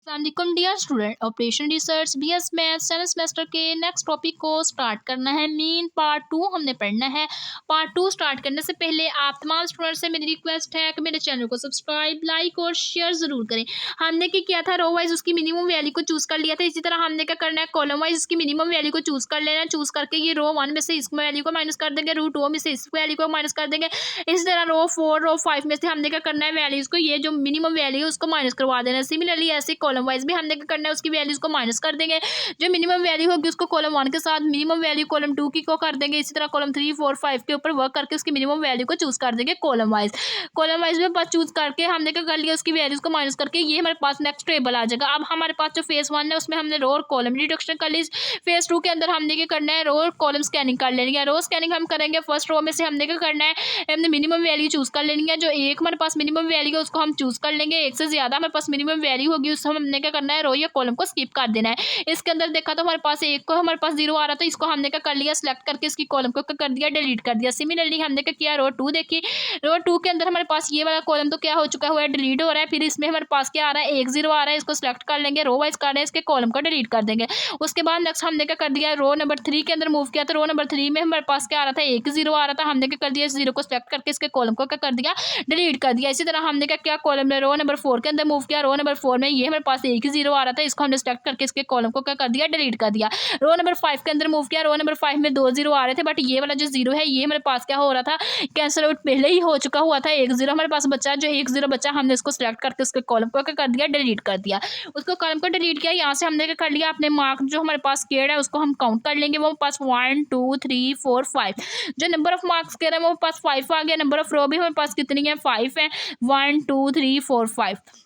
अस्सलाम dear student, operation research BS math seven semester के next topic को start करना है। मीन पार्ट 2 हमने पढ़ना है। पार्ट 2 स्टार्ट करने से पहले आप तमाम स्टूडेंट से मेरी रिक्वेस्ट है कि मेरे चैनल को सब्सक्राइब, लाइक और शेयर जरूर करें। हमने क्या किया था, रो वाइज उसकी मिनिमम वैल्यू को चूज कर लिया था। इसी तरह हमने क्या करना है, कॉलम वाइज उसकी मिनिमम वैल्यू को चूज कर लेना। चूज करके ये रो 1 में से इस वैल्यू को माइनस कर देंगे, रो 2 में से इस वैल्यू को माइनस कर देंगे। इसी तरह रो 4 रो 5 में से हमने क्या करना है, वैल्यूज को ये जो मिनिमम वैल्यू है उसको माइनस करवा देना। सिमिलरली ऐसे कॉलम वाइज भी हमने क्या करना है, उसकी वैल्यूज को माइनस कर देंगे। जो मिनिमम वैल्यू होगी उसको कॉलम 1 के साथ, मिनिमम वैल्यू कॉलम 2 की को कर देंगे। इसी तरह कॉलम 3 4 5 के ऊपर वर्क करके उसकी मिनिमम वैल्यू को चूज कर देंगे कॉलम वाइज। कॉलम वाइज में बस चूज करके हमने क्या कर लिया, उसकी वैल्यूज को माइनस करके ये हमारे पास नेक्स्ट टेबल आ जाएगा। अब हमारे पास जो फेज 1 है उसमें हमने रो और कॉलम रिडक्शन कर ली। फेज 2 के अंदर हमने क्या करना है, रो और कॉलम स्कैनिंग कर लेनी है। रो स्कैनिंग हम करेंगे, फर्स्ट रो में से हमने क्या करना है, हमने मिनिमम वैल्यू चूज कर लेनी है। जो एक हमारे पास मिनिमम वैल्यू है उसको हम चूज कर लेंगे। एक से ज्यादा हमारे पास मिनिमम वैल्यू होगी उस हमने क्या करना है, रो या कॉलम को स्किप कर देना है। इसके अंदर देखा तो हमारे पास एक को हमारे पास 0 आ रहा था, इसको हमने क्या कर लिया, सिलेक्ट करके इसकी कॉलम को क्या कर दिया, डिलीट कर दिया। सिमिलरली हमने क्या किया, रो 2 देखी, रो 2 के अंदर हमारे पास ये वाला कॉलम तो क्या हो चुका हुआ है, डिलीट हो रहा है। फिर इसमें हमारे पास क्या आ रहा है, 1 0 आ रहा है, इसको सिलेक्ट कर लेंगे, रो वाइज कर रहे हैं, इसके कॉलम को डिलीट कर देंगे। उसके बाद नेक्स्ट हमने क्या कर दिया, रो नंबर 3 के अंदर मूव किया तो रो नंबर 3 में हमारे पास क्या आ रहा था, 1 0 आ रहा था, हमने क्या कर दिया, इस 0 को सिलेक्ट करके इसके कॉलम को क्या कर दिया, डिलीट कर दिया। इसी तरह हमने क्या किया, कॉलम में रो नंबर 4 के अंदर मूव किया, रो नंबर 4 में ये हमारे पास 1 0 आ रहा था, इसको हमने सिलेक्ट करके इसके कॉलम को क्या कर दिया, डिलीट कर दिया। रो नंबर 5 के अंदर मूव किया, रो नंबर 5 में 2 0 आ रहे थे, बट ये वाला जो 0 है ये हमारे पास क्या हो रहा था, कैंसिल आउट पहले ही हो चुका हुआ था। 1 0 हमारे पास बचा, जो 1 0 बचा हमने इसको सिलेक्ट करके उसके कॉलम को क्या कर दिया, डिलीट कर दिया। उसको कॉलम को डिलीट किया, यहाँ से हमने क्या कर लिया, अपने मार्क जो हमारे पास स्क्वायर है उसको हम काउंट कर लेंगे। वो पास 1 2 3 4 5, जो नंबर ऑफ मार्क्स स्क्वायर है वो पास 5 आ गया। नंबर ऑफ रो भी हमारे पास कितनी है, 5 है। 1 2 3 4 5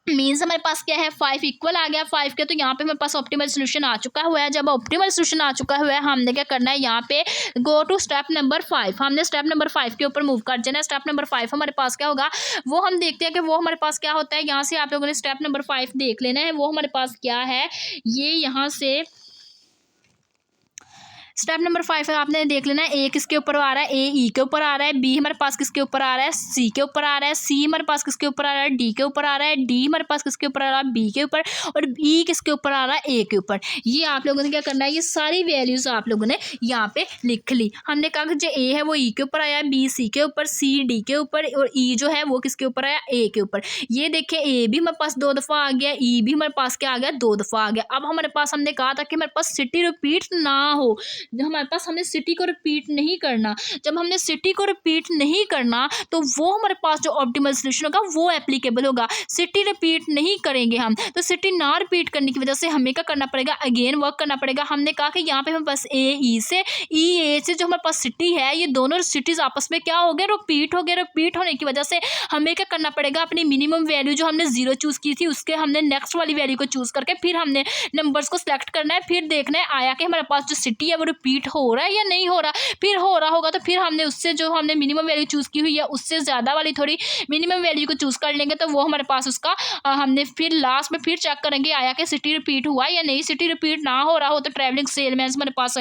मीन्स हमारे पास क्या है, 5 इक्वल आ गया 5 के। तो यहाँ पे हमारे पास ऑप्टिमल सोल्यूशन आ चुका हुआ है। जब ऑप्टिमल सोल्यूशन आ चुका हुआ है, हमने क्या करना है, यहाँ पे गो टू स्टेप नंबर 5। हमने स्टेप नंबर 5 के ऊपर मूव कर जाना है। स्टेप नंबर 5 हमारे पास क्या होगा, वो हम देखते हैं कि वो हमारे पास क्या होता है। यहाँ से आप लोगों ने स्टेप नंबर 5 देख लेना है, वो हमारे पास क्या है, ये यहाँ से स्टेप नंबर 5 है, आपने देख लेना है। ए किसके ऊपर आ रहा है, ए ई के ऊपर आ रहा है। बी हमारे पास किसके ऊपर आ रहा है, सी के ऊपर आ रहा है। सी हमारे पास किसके ऊपर आ रहा है, डी के ऊपर आ रहा है। डी हमारे पास किसके ऊपर आ रहा है, बी के ऊपर। और ई किसके ऊपर आ रहा है, ए के ऊपर। ये आप लोगों ने क्या करना है, ये सारी वैल्यूज आप लोगों ने यहाँ पे लिख ली। हमने कहा कि जो ए है वो ई के ऊपर आया, बी सी के ऊपर, सी डी के ऊपर, और ई जो है वो किसके ऊपर आया, ए के ऊपर। ये देखिए, ए भी हमारे पास 2 दफ़ा आ गया, ई भी हमारे पास क्या आ गया, 2 दफ़ा आ गया। अब हमारे पास हमने कहा था कि हमारे पास सिटी रिपीट ना हो, हमारे पास हमने सिटी को रिपीट नहीं करना। जब हमने सिटी को रिपीट नहीं करना तो वो हमारे पास जो ऑप्टिमल सॉल्यूशन होगा वो एप्लीकेबल होगा। सिटी रिपीट नहीं करेंगे हम, तो सिटी ना रिपीट करने की वजह से हमें क्या करना पड़ेगा, अगेन वर्क करना पड़ेगा। हमने कहा कि यहाँ पे हमारे पास ए ई से, ई ए से जो हमारे पास सिटी है, ये दोनों सिटीज आपस में क्या हो गए, रिपीट हो गए। रिपीट होने की वजह से हमें क्या करना पड़ेगा, अपनी मिनिमम वैल्यू जो हमने 0 चूज की थी उसके हमने नेक्स्ट वाली वैल्यू को चूज करके फिर हमने नंबर्स को सिलेक्ट करना है। फिर देखना है आया कि हमारे पास जो सिटी है वो रिपीट हो रहा है या नहीं हो रहा। फिर हो रहा होगा तो फिर हमने उससे जो हमने मिनिमम वैल्यू चूज की हुई है उससे ज़्यादा वाली थोड़ी मिनिमम वैल्यू को चूज कर लेंगे। तो वो हमारे पास उसका हमने फिर लास्ट में फिर चेक करेंगे आया कि सिटी रिपीट हुआ या नहीं। सिटी रिपीट ना हो रहा हो तो ट्रैवलिंग सेलमैन हमारे पास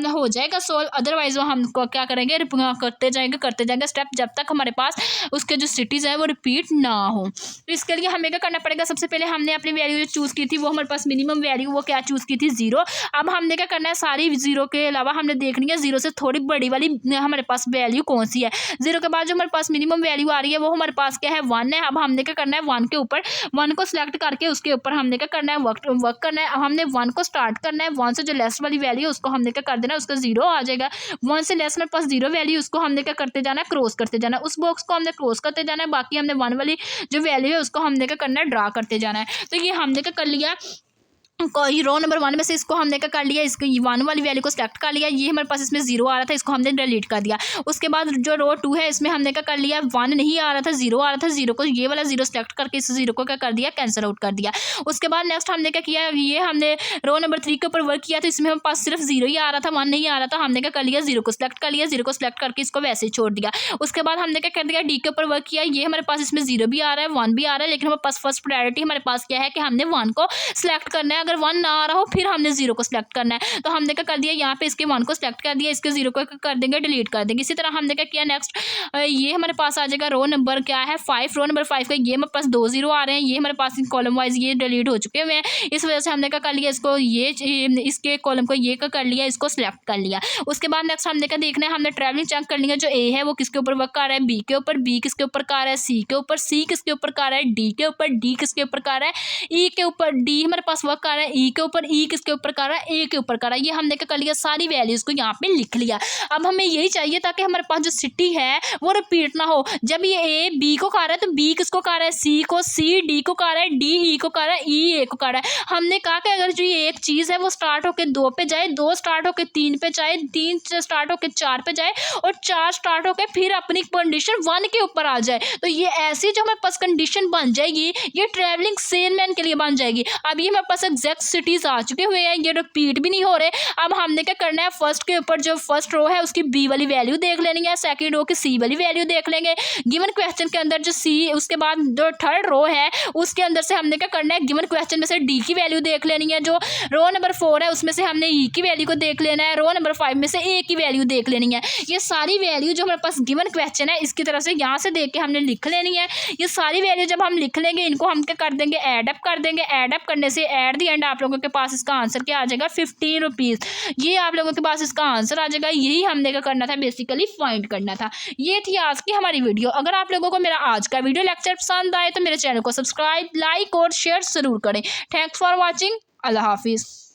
हो जाएगा सोल्व। अदरवाइज वो हम क्या करेंगे, करते जाएंगे स्टेप जब तक हमारे पास उसके जो सिटीज़ हैं वो रिपीट ना हो। तो इसके लिए हमें क्या करना पड़ेगा, सबसे पहले हमने अपनी वैल्यू जो चूज़ की थी वो हमारे पास मिनिमम वैल्यू वो क्या चूज़ की थी, 0। अब हमने क्या करना है, सारी 0 के अलावा हमने देखनी है 0 से थोड़ी बड़ी वाली हमारे पास वैल्यू कौन सी है। 0 के बाद जो हमारे पास मिनिमम वैल्यू आ रही है वो हमारे पास क्या है, 1 है। अब हमने क्या करना है, 1 के ऊपर 1 को सिलेक्ट करके उसके ऊपर हमने क्या करना है, वर्क करना है। अब हमने 1 को स्टार्ट करना है, 1 से जो लेस वाली वैल्यू है उसको हमने क्या कर देना है, उसका 0 आ जाएगा। 1 से लेस हमारे पास 0 वैल्यू, उसको हमने क्या करते जाना है, क्रॉस करते जाना है। उस बॉक्स को हमने क्रॉस करते जाना है। बाकी हमने 1 वाली जो वैल्यू है उसको हमने क्या करना है, ड्रा करते जाना है। तो ये हमने क्या कर लिया, कोई रो नंबर 1 में से इसको हमने क्या कर लिया, इसको 1 वाली वैल्यू को सिलेक्ट कर लिया। ये हमारे पास इसमें 0 आ रहा था, इसको हमने डिलीट कर दिया। उसके बाद जो रो 2 है इसमें हमने क्या कर लिया, 1 नहीं आ रहा था, 0 आ रहा था, 0 को ये वाला 0 सिलेक्ट करके इस 0 को क्या कर दिया, कैंसिल आउट कर दिया। उसके बाद नेक्स्ट हमने क्या किया, ये हमने रो नंबर 3 के ऊपर वर्क किया तो इसमें हमारे पास सिर्फ 0 ही आ रहा था, 1 नहीं आ रहा था। हमने क्या कर लिया, 0 को सिलेक्ट कर लिया, 0 को सिलेक्ट करके इसको वैसे ही छोड़ दिया। उसके बाद हमने क्या कर दिया, डी के ऊपर वर्क किया। ये हमारे पास इसमें 0 भी आ रहा है, 1 भी आ रहा है, लेकिन हमारे पास फर्स्ट प्रायोरिटी हमारे पास क्या है कि हमने 1 को सिलेक्ट करना है। अगर 1 ना आ रहा हो फिर हमने 0 को सिलेक्ट करना है। तो हमने क्या कर दिया, यहाँ पे इसके 1 को सिलेक्ट कर दिया, इसके 0 को कर देंगे डिलीट कर देंगे। इसी तरह हमने क्या किया, नेक्स्ट ये हमारे पास आ जाएगा रो नंबर क्या है 5, रो नंबर 5 का ये हमारे पास 2 0 आ रहे हैं, ये हमारे पास कॉलम वाइज ये डिलीट हो चुके हुए हैं। इस वजह से हमने क्या कर लिया, इसको ये इसके कॉलम को ये कर लिया, इसको सिलेक्ट कर लिया। उसके बाद नेक्स्ट हमने क्या देखना है, हमने ट्रैवलिंग चेक कर लिया, जो ए है वो किसके ऊपर वर्क कर रहा है, बी के ऊपर, बी किसके ऊपर कर रहा है, सी के ऊपर, सी किसके ऊपर कर रहा है, डी के ऊपर, डी किसके ऊपर कर रहा है, ई के ऊपर, डी हमारे पास वर्क कर रहा है ई के ऊपर, ई किसके ऊपर कर रहा है, ए के ऊपर कर रहा है। ये हमने क्या कर लिया, सारी वैल्यूज को यहाँ पे लिख लिया। अब हमें यही चाहिए ताकि हमारे पास जो सिटी है वो रिपीट ना हो। जब ये ए बी को कर रहा है तो बी किसको कर रहा है, सी को, सी डी को कर रहा है, डी ई को कर रहा है, ई ए को कर रहा है। हमने कहा कि अगर जो ये एक चीज़ है वो स्टार्ट होकर 2 पे जाए, 2 स्टार्ट होकर 3 पे जाए, 3 स्टार्ट होकर 4 पे जाए और 4 स्टार्ट होकर फिर अपनी कंडीशन 1 के ऊपर आ जाए, तो ये ऐसी जो हमारे पास कंडीशन बन जाएगी ये ट्रैवलिंग सेलमैन के लिए बन जाएगी। अब ये हमारे पास एग्जैक्ट सिटीज आ चुके हुए हैं, ये रिपीट भी नहीं हो रहे। अब हमने क्या करना है, फर्स्ट के ऊपर जो फर्स्ट रो है उसकी बी वाली वैल्यू देख लेनी है, सेकंड रो की सी वाली वैल्यू देख लेंगे। गिवन क्वेश्चन के अंदर जो सी, उसके बाद जो थर्ड रो है उसके अंदर से हमने क्या करना है, गिवन क्वेश्चन में से डी की वैल्यू देख लेनी है, जो रो नंबर 4 है उसमें से हमने ई की वैल्यू को देख लेना है, रो नंबर 5 में से ए की वैल्यू देख लेनी है। ये सारी वैल्यू जो हमारे पास गिवन क्वेश्चन है इसकी तरफ से यहाँ से देख के हमने लिख लेनी है। ये सारी वैल्यू जब हम लिख लेंगे इनको हम क्या कर देंगे, एड अप कर देंगे। एड अप करने से एट दी एंड आप लोगों के पास इसका आंसर क्या आ जाएगा, 15 रुपीज़। ये आप लोगों के पास इसका आंसर आ जाएगा। यही हमने क्या करना था, बेसिकली फाइंड करना था। ये थी आज की हमारी वीडियो। अगर आप लोगों को मेरा आज का वीडियो लेक्चर पसंद आए तो मेरे चैनल को सब्सक्राइब, लाइक और शेयर जरूर करें। Thanks for watching. अल्लाह हाफिज़।